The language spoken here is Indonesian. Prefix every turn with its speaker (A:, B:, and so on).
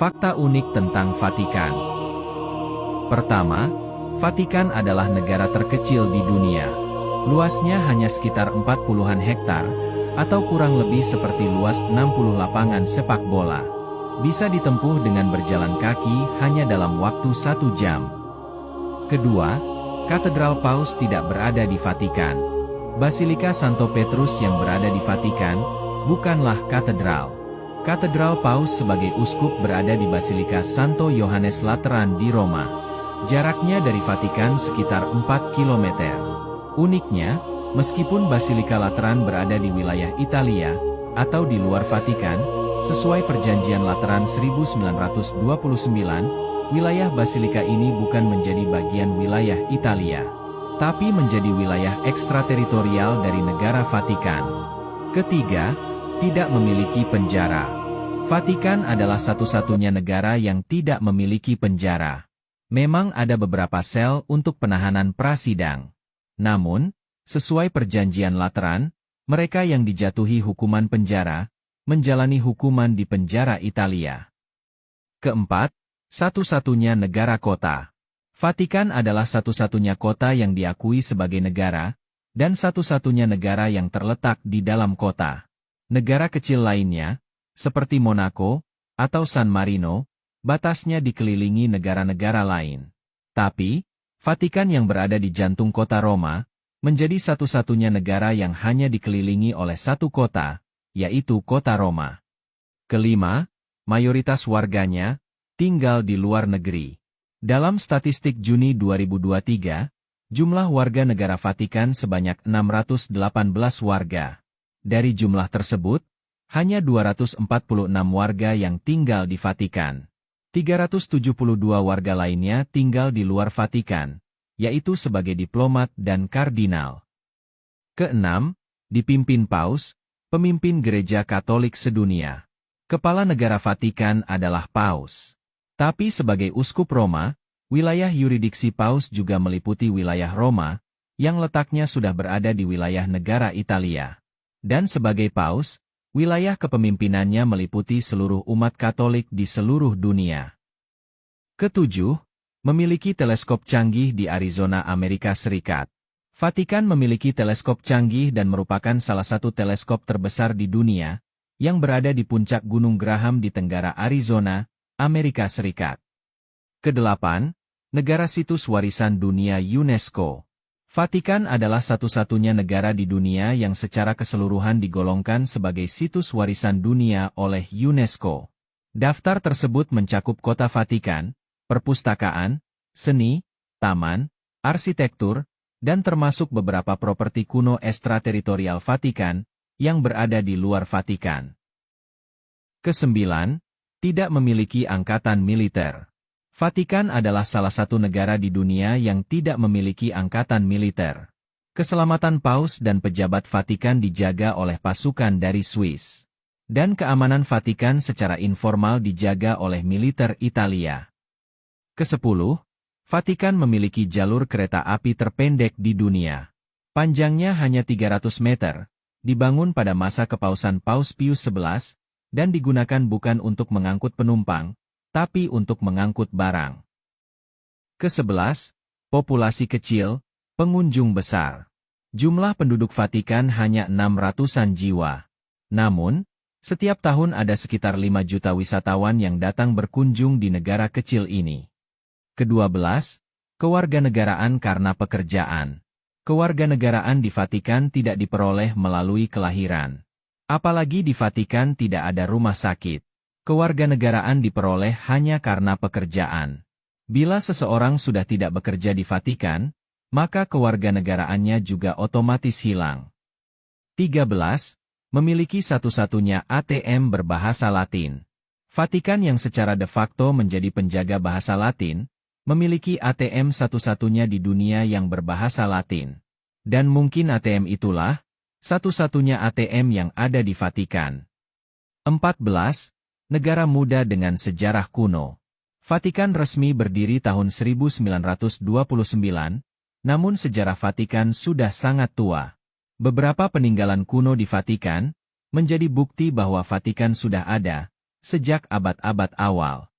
A: Fakta unik tentang Vatikan. Pertama, Vatikan adalah negara terkecil di dunia. Luasnya hanya sekitar 40-an hektar, atau kurang lebih seperti luas 60 lapangan sepak bola. Bisa ditempuh dengan berjalan kaki hanya dalam waktu 1 jam. Kedua, Katedral Paus tidak berada di Vatikan. Basilika Santo Petrus yang berada di Vatikan, bukanlah katedral. Katedral Paus sebagai uskup berada di Basilika Santo Yohanes Lateran di Roma. Jaraknya dari Vatikan sekitar 4 km. Uniknya, meskipun Basilika Lateran berada di wilayah Italia, atau di luar Vatikan, sesuai Perjanjian Lateran 1929, wilayah Basilika ini bukan menjadi bagian wilayah Italia, tapi menjadi wilayah ekstrateritorial dari negara Vatikan. Ketiga, tidak memiliki penjara. Vatikan adalah satu-satunya negara yang tidak memiliki penjara. Memang ada beberapa sel untuk penahanan prasidang. Namun, sesuai Perjanjian Lateran, mereka yang dijatuhi hukuman penjara, menjalani hukuman di penjara Italia. Keempat, satu-satunya negara kota. Vatikan adalah satu-satunya kota yang diakui sebagai negara, dan satu-satunya negara yang terletak di dalam kota. Negara kecil lainnya, seperti Monaco atau San Marino, batasnya dikelilingi negara-negara lain. Tapi, Vatikan yang berada di jantung kota Roma, menjadi satu-satunya negara yang hanya dikelilingi oleh satu kota, yaitu kota Roma. Kelima, mayoritas warganya tinggal di luar negeri. Dalam statistik Juni 2023, jumlah warga negara Vatikan sebanyak 618 warga. Dari jumlah tersebut, hanya 246 warga yang tinggal di Vatikan. 372 warga lainnya tinggal di luar Vatikan, yaitu sebagai diplomat dan kardinal. Keenam, dipimpin Paus, pemimpin Gereja Katolik sedunia. Kepala negara Vatikan adalah Paus. Tapi sebagai uskup Roma, wilayah yuridiksi Paus juga meliputi wilayah Roma, yang letaknya sudah berada di wilayah negara Italia. Dan sebagai Paus, wilayah kepemimpinannya meliputi seluruh umat Katolik di seluruh dunia. Ketujuh, memiliki teleskop canggih di Arizona, Amerika Serikat. Vatikan memiliki teleskop canggih dan merupakan salah satu teleskop terbesar di dunia, yang berada di puncak Gunung Graham di Tenggara Arizona, Amerika Serikat. Kedelapan, negara situs warisan dunia UNESCO. Vatikan adalah satu-satunya negara di dunia yang secara keseluruhan digolongkan sebagai situs warisan dunia oleh UNESCO. Daftar tersebut mencakup kota Vatikan, perpustakaan, seni, taman, arsitektur, dan termasuk beberapa properti kuno ekstrateritorial Vatikan yang berada di luar Vatikan. Kesembilan, tidak memiliki angkatan militer. Vatikan adalah salah satu negara di dunia yang tidak memiliki angkatan militer. Keselamatan Paus dan pejabat Vatikan dijaga oleh pasukan dari Swiss. Dan keamanan Vatikan secara informal dijaga oleh militer Italia. Kesepuluh, Vatikan memiliki jalur kereta api terpendek di dunia. Panjangnya hanya 300 meter, dibangun pada masa kepausan Paus Pius XI, dan digunakan bukan untuk mengangkut penumpang, tapi untuk mengangkut barang. Kesebelas, populasi kecil, pengunjung besar. Jumlah penduduk Vatikan hanya 600-an jiwa. Namun, setiap tahun ada sekitar 5 juta wisatawan yang datang berkunjung di negara kecil ini. Kedua-belas, kewarganegaraan karena pekerjaan. Kewarganegaraan di Vatikan tidak diperoleh melalui kelahiran. Apalagi di Vatikan tidak ada rumah sakit. Kewarganegaraan diperoleh hanya karena pekerjaan. Bila seseorang sudah tidak bekerja di Vatikan, maka kewarganegaraannya juga otomatis hilang. 13. Memiliki satu-satunya ATM berbahasa Latin. Vatikan yang secara de facto menjadi penjaga bahasa Latin, memiliki ATM satu-satunya di dunia yang berbahasa Latin. Dan mungkin ATM itulah satu-satunya ATM yang ada di Vatikan. 14. Negara muda dengan sejarah kuno. Vatikan resmi berdiri tahun 1929, namun sejarah Vatikan sudah sangat tua. Beberapa peninggalan kuno di Vatikan menjadi bukti bahwa Vatikan sudah ada sejak abad-abad awal.